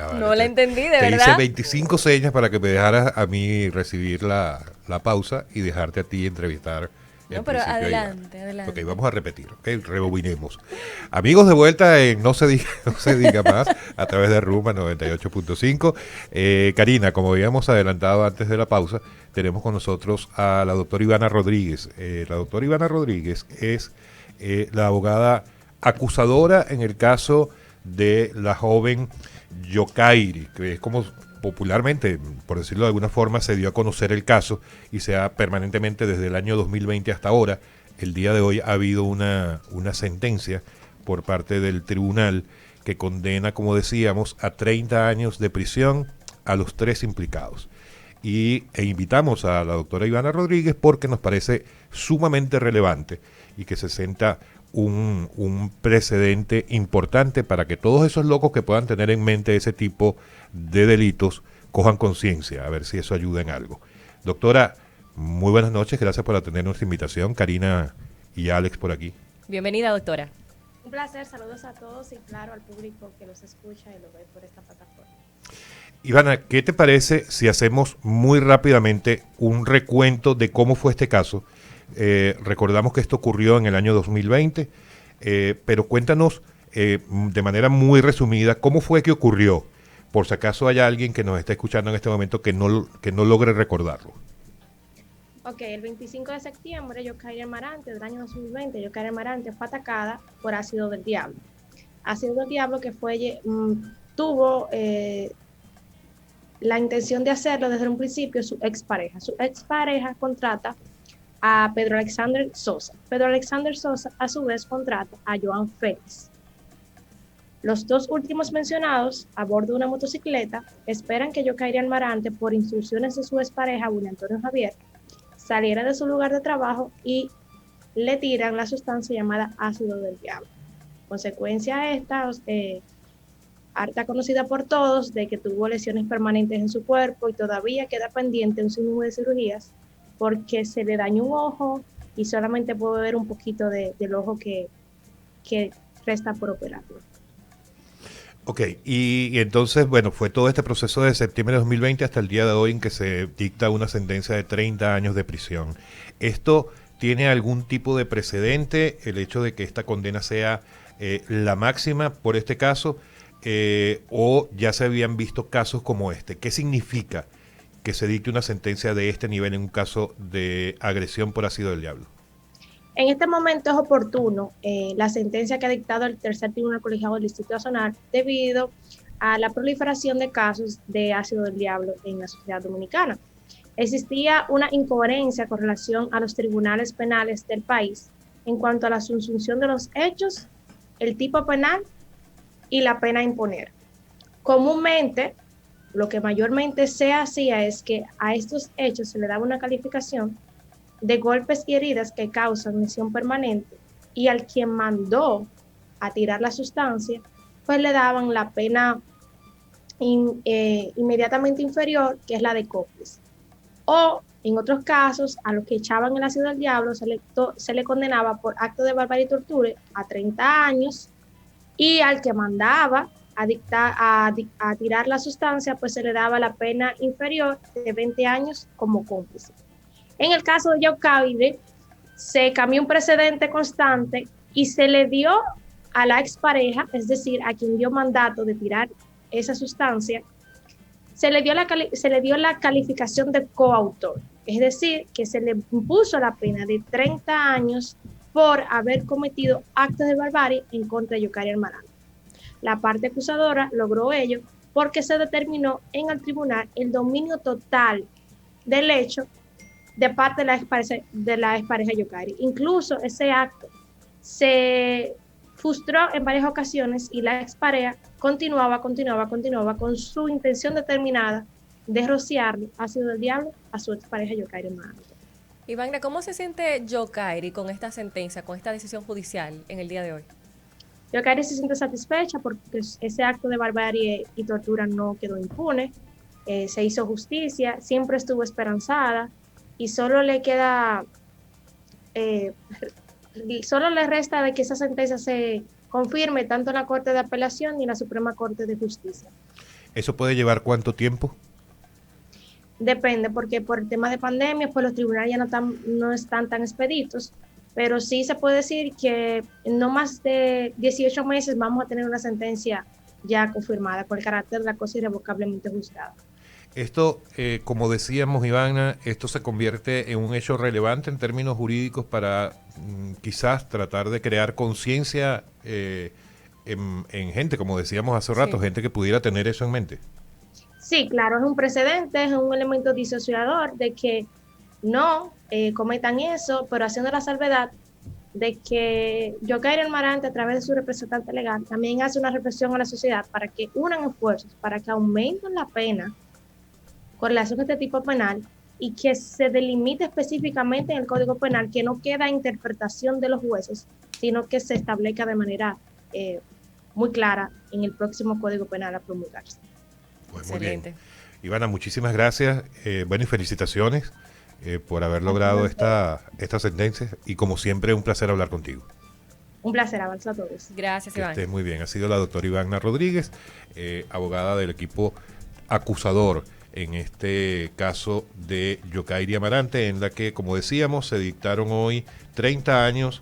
ya vale. No la entendí, de Te hice verdad. 25 señas para que me dejaras a mí recibir la pausa y dejarte a ti entrevistar en No, pero principio a Iván. adelante, Ok, adelante. vamos a repetir, ok, rebobinemos. Amigos de vuelta en No se diga, no se diga más a través de Rumba 98.5. Karina, como habíamos adelantado antes de la pausa, tenemos con nosotros a la doctora Ivana Rodríguez. La doctora Ivana Rodríguez es la abogada acusadora en el caso de la joven Yokairi, que es como popularmente, por decirlo de alguna forma, se dio a conocer el caso y se ha permanentemente desde el año 2020 hasta ahora. El día de hoy ha habido una sentencia por parte del tribunal que condena, como decíamos, a 30 años de prisión a los tres implicados. E invitamos a la doctora Ivana Rodríguez porque nos parece sumamente relevante y que se sienta un precedente importante para que todos esos locos que puedan tener en mente ese tipo de delitos cojan conciencia, a ver si eso ayuda en algo. Doctora, muy buenas noches, gracias por atender nuestra invitación. Karina y Alex por aquí. Bienvenida, doctora. Un placer, saludos a todos y claro al público que los escucha y lo ve por esta plataforma. Ivana, ¿qué te parece si hacemos muy rápidamente un recuento de cómo fue este caso? Recordamos que esto ocurrió en el año 2020, pero cuéntanos de manera muy resumida cómo fue que ocurrió, por si acaso hay alguien que nos está escuchando en este momento que no logre recordarlo. Ok, el 25 de septiembre, Yokairi Amarante, del año 2020, Yokairi Amarante fue atacada por ácido del diablo. Ácido del diablo que tuvo la intención de hacerlo desde un principio su expareja. Su expareja contrata a Pedro Alexander Sosa. Pedro Alexander Sosa, a su vez, contrata a Joan Félix. Los dos últimos mencionados, a bordo de una motocicleta, esperan que Yokairi Amarante, por instrucciones de su expareja, William Antonio Javier, saliera de su lugar de trabajo y le tiran la sustancia llamada ácido del diablo. Consecuencia esta, harta conocida por todos, de que tuvo lesiones permanentes en su cuerpo y todavía queda pendiente un sinnúmero de cirugías porque se le dañó un ojo y solamente puede ver un poquito del ojo que resta por operarlo. Ok, y entonces, bueno, fue todo este proceso de septiembre de 2020 hasta el día de hoy en que se dicta una sentencia de 30 años de prisión. ¿Esto tiene algún tipo de precedente, el hecho de que esta condena sea la máxima por este caso, o ya se habían visto casos como este? ¿Qué significa que se dicte una sentencia de este nivel en un caso de agresión por ácido del diablo? En este momento es oportuno la sentencia que ha dictado el tercer tribunal colegiado del Distrito Nacional debido a la proliferación de casos de ácido del diablo en la sociedad dominicana. Existía una incoherencia con relación a los tribunales penales del país en cuanto a la asunción de los hechos, el tipo penal y la pena a imponer. Comúnmente, lo que mayormente se hacía es que a estos hechos se le daba una calificación de golpes y heridas que causan lesión permanente y al quien mandó a tirar la sustancia, pues le daban la pena inmediatamente inferior, que es la de cómplice. O en otros casos, a los que echaban el ácido del diablo se le condenaba por acto de barbarie y tortura a 30 años y al que mandaba a tirar la sustancia, pues se le daba la pena inferior de 20 años como cómplice. En el caso de Yokairi, se cambió un precedente constante y se le dio a la expareja, es decir, a quien dio mandato de tirar esa sustancia, se le dio la calificación de coautor, es decir, que se le impuso la pena de 30 años por haber cometido actos de barbarie en contra de Yokairi Amarante. La parte acusadora logró ello porque se determinó en el tribunal el dominio total del hecho de parte de la expareja Yokairi. Incluso ese acto se frustró en varias ocasiones y la expareja continuaba con su intención determinada de rociarle ácido del diablo a su expareja Yokairi Amarante. Ivana, ¿cómo se siente Yokairi con esta sentencia, con esta decisión judicial en el día de hoy? Yokairi se siente satisfecha porque ese acto de barbarie y tortura no quedó impune, se hizo justicia, siempre estuvo esperanzada y solo le resta de que esa sentencia se confirme tanto en la Corte de Apelación y en la Suprema Corte de Justicia. ¿Eso puede llevar cuánto tiempo? Depende, porque por el tema de pandemia, pues los tribunales ya no están tan expeditos, pero sí se puede decir que en no más de 18 meses vamos a tener una sentencia ya confirmada por el carácter de la cosa irrevocablemente juzgada. Esto, como decíamos, Ivana, esto se convierte en un hecho relevante en términos jurídicos para quizás tratar de crear conciencia en gente, como decíamos hace rato, Sí. gente que pudiera tener eso en mente. Sí, claro, es un precedente, es un elemento disociador de que no cometan eso, pero haciendo la salvedad de que Yokairi Almarante, a través de su representante legal, también hace una reflexión a la sociedad para que unan esfuerzos, para que aumenten la pena con relación a este tipo penal y que se delimite específicamente en el Código Penal, que no queda interpretación de los jueces, sino que se establezca de manera eh, muy clara en el próximo Código Penal a promulgarse. Pues muy bien. Excelente. Ivana, muchísimas gracias. Bueno, y felicitaciones por haber logrado esta sentencia. Y como siempre, un placer hablar contigo. Un placer, avanza a todos. Gracias, Que Iván. estés muy bien. Ha sido la doctora Ivana Rodríguez, abogada del equipo acusador en este caso de Yokairi Amarante, en la que, como decíamos, se dictaron hoy 30 años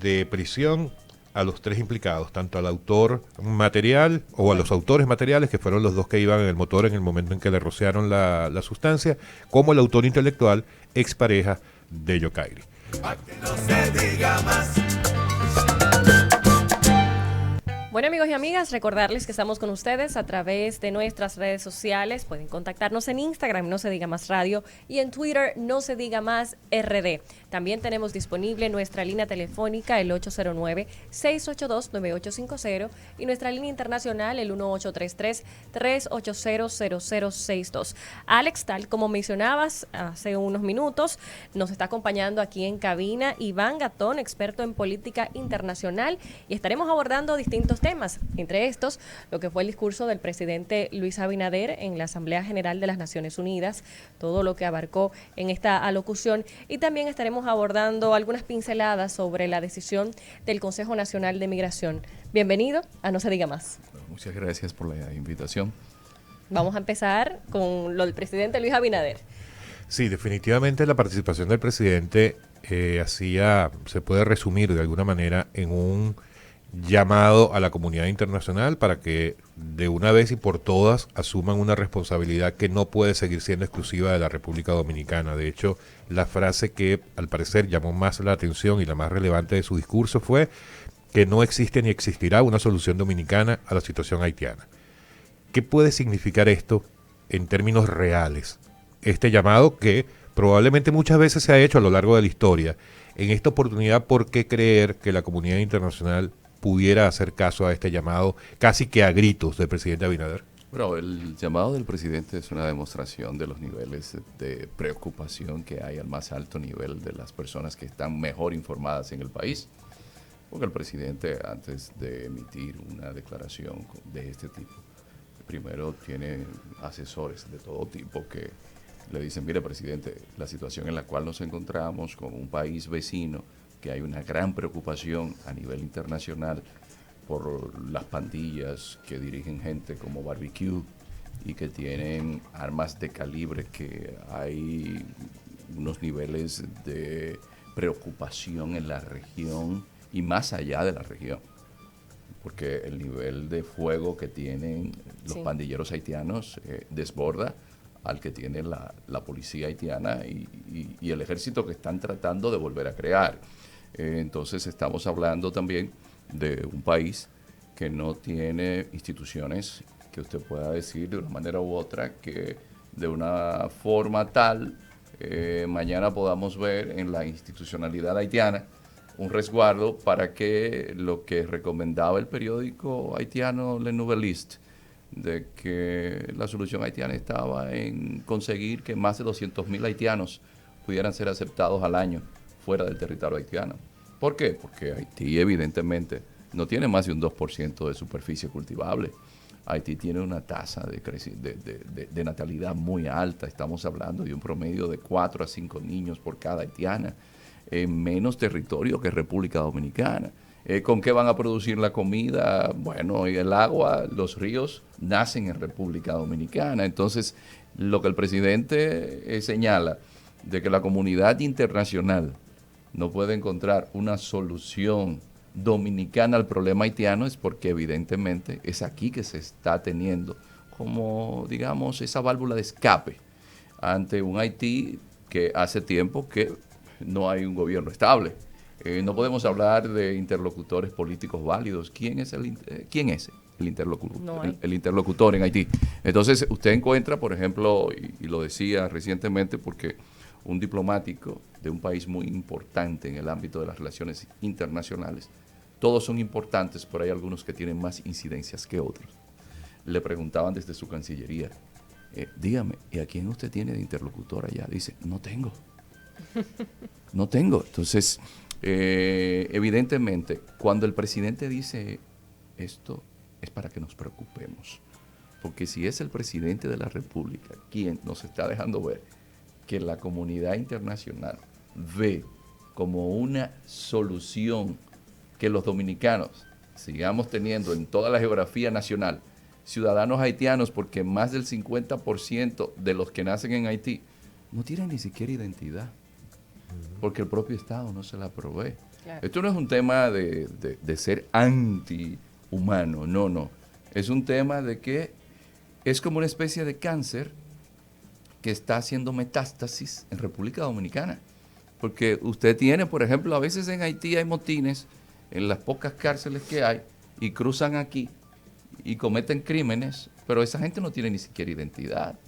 de prisión a los tres implicados, tanto al autor material o a los autores materiales, que fueron los dos que iban en el motor en el momento en que le rociaron la sustancia, como el autor intelectual, expareja de Yokairi. Bueno, amigos y amigas, recordarles que estamos con ustedes a través de nuestras redes sociales. Pueden contactarnos en Instagram, No Se Diga Más Radio, y en Twitter, No Se Diga Más RD. También tenemos disponible nuestra línea telefónica, el 809-682-9850, y nuestra línea internacional, el 1833-380-0062. Alex, tal como mencionabas hace unos minutos, nos está acompañando aquí en cabina Iván Gatón, experto en política internacional, y estaremos abordando distintos temas, entre estos, lo que fue el discurso del presidente Luis Abinader en la Asamblea General de las Naciones Unidas, todo lo que abarcó en esta alocución, y también estaremos abordando algunas pinceladas sobre la decisión del Consejo Nacional de Migración. Bienvenido a No Se Diga Más. Muchas gracias por la invitación. Vamos a empezar con lo del presidente Luis Abinader. Sí, definitivamente la participación del presidente se puede resumir de alguna manera en un llamado a la comunidad internacional para que de una vez y por todas asuman una responsabilidad que no puede seguir siendo exclusiva de la República Dominicana. De hecho, la frase que al parecer llamó más la atención y la más relevante de su discurso fue que no existe ni existirá una solución dominicana a la situación haitiana. ¿Qué puede significar esto en términos reales? Este llamado que probablemente muchas veces se ha hecho a lo largo de la historia. En esta oportunidad, ¿por qué creer que la comunidad internacional pudiera hacer caso a este llamado casi que a gritos del presidente Abinader? Bueno, el llamado del presidente es una demostración de los niveles de preocupación que hay al más alto nivel de las personas que están mejor informadas en el país. Porque el presidente, antes de emitir una declaración de este tipo, primero tiene asesores de todo tipo que le dicen, mire presidente, la situación en la cual nos encontramos con un país vecino, que hay una gran preocupación a nivel internacional por las pandillas que dirigen gente como Barbecue y que tienen armas de calibre, que hay unos niveles de preocupación en la región y más allá de la región, porque el nivel de fuego que tienen los pandilleros haitianos desborda al que tiene la policía haitiana y el ejército que están tratando de volver a crear. Entonces estamos hablando también de un país que no tiene instituciones que usted pueda decir de una manera u otra que de una forma tal mañana podamos ver en la institucionalidad haitiana un resguardo para que lo que recomendaba el periódico haitiano Le Nouvelliste, de que la solución haitiana estaba en conseguir que más de 200.000 haitianos pudieran ser aceptados al año fuera del territorio haitiano. ¿Por qué? Porque Haití evidentemente no tiene más de un 2% de superficie cultivable. Haití tiene una tasa de natalidad muy alta. Estamos hablando de un promedio de 4 a 5 niños por cada haitiana, en menos territorio que República Dominicana. ¿Con qué van a producir la comida? Bueno, y el agua, los ríos nacen en República Dominicana. Entonces, lo que el presidente señala de que la comunidad internacional no puede encontrar una solución dominicana al problema haitiano es porque evidentemente es aquí que se está teniendo como, digamos, esa válvula de escape ante un Haití que hace tiempo que no hay un gobierno estable. No podemos hablar de interlocutores políticos válidos. ¿Quién es el interlocutor? No hay. El interlocutor en Haití. Entonces, usted encuentra, por ejemplo, y lo decía recientemente porque un diplomático de un país muy importante en el ámbito de las relaciones internacionales, todos son importantes, pero hay algunos que tienen más incidencias que otros. Le preguntaban desde su cancillería, dígame, ¿y a quién usted tiene de interlocutor allá? Dice, no tengo. No tengo. Entonces, evidentemente, cuando el presidente dice esto, es para que nos preocupemos. Porque si es el presidente de la República quien nos está dejando ver que la comunidad internacional ve como una solución que los dominicanos sigamos teniendo en toda la geografía nacional ciudadanos haitianos, porque más del 50% de los que nacen en Haití no tienen ni siquiera identidad, porque el propio Estado no se la provee. Claro. Esto no es un tema de ser antihumano, no. Es un tema de que es como una especie de cáncer que está haciendo metástasis en República Dominicana. Porque usted tiene, por ejemplo, a veces en Haití hay motines en las pocas cárceles que hay y cruzan aquí y cometen crímenes, pero esa gente no tiene ni siquiera identidad.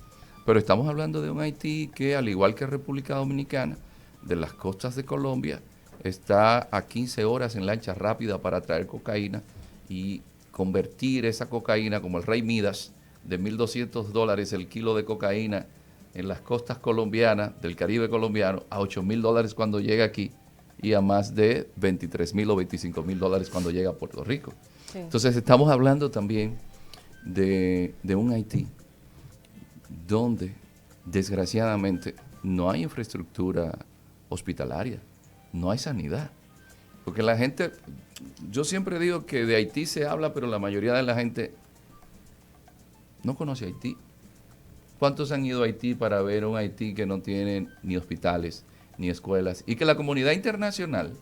Pero estamos hablando de un Haití que, al igual que República Dominicana, de las costas de Colombia, está a 15 horas en lancha rápida para traer cocaína y convertir esa cocaína, como el rey Midas, de $1,200 el kilo de cocaína en las costas colombianas, del Caribe colombiano, a $8,000 cuando llega aquí y a más de $23,000 o $25,000 cuando llega a Puerto Rico. Sí. Entonces estamos hablando también de un Haití donde desgraciadamente no hay infraestructura hospitalaria, no hay sanidad. Porque la gente, yo siempre digo que de Haití se habla, pero la mayoría de la gente no conoce Haití. ¿Cuántos han ido a Haití para ver un Haití que no tiene ni hospitales, ni escuelas? Y que la comunidad internacional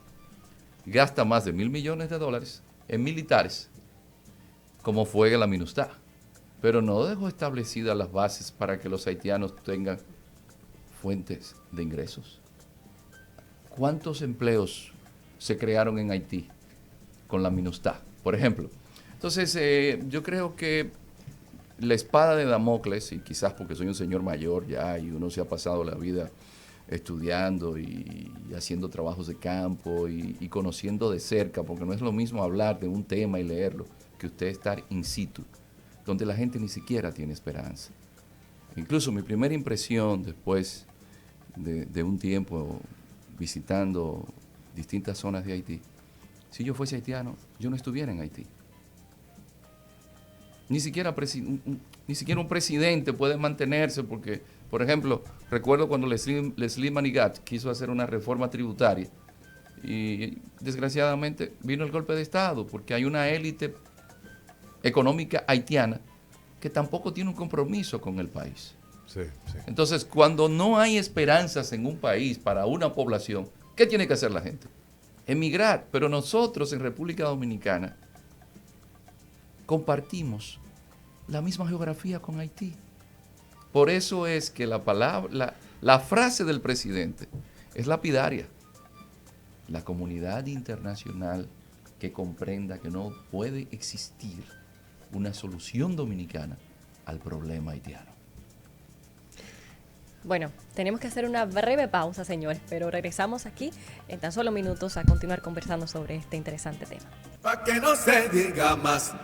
gasta más de $1,000 millones en militares, como fue la MINUSTAH, pero no dejó establecidas las bases para que los haitianos tengan fuentes de ingresos. ¿Cuántos empleos se crearon en Haití con la MINUSTAH, por ejemplo? Entonces, yo creo que la espada de Damocles, y quizás porque soy un señor mayor ya y uno se ha pasado la vida estudiando y haciendo trabajos de campo y conociendo de cerca, porque no es lo mismo hablar de un tema y leerlo que usted estar in situ, donde la gente ni siquiera tiene esperanza. Incluso mi primera impresión después de un tiempo visitando distintas zonas de Haití, si yo fuese haitiano, yo no estuviera en Haití. Ni siquiera un presidente puede mantenerse porque, por ejemplo, recuerdo cuando Leslie Manigat quiso hacer una reforma tributaria y desgraciadamente vino el golpe de Estado porque hay una élite económica haitiana que tampoco tiene un compromiso con el país. Sí. Entonces, cuando no hay esperanzas en un país para una población, ¿qué tiene que hacer la gente? Emigrar. Pero nosotros en República Dominicana compartimos la misma geografía con Haití. Por eso es que la frase del presidente es lapidaria. La comunidad internacional que comprenda que no puede existir una solución dominicana al problema haitiano. Bueno, tenemos que hacer una breve pausa, señores, pero regresamos aquí en tan solo minutos a continuar conversando sobre este interesante tema. Pa' que no se diga más.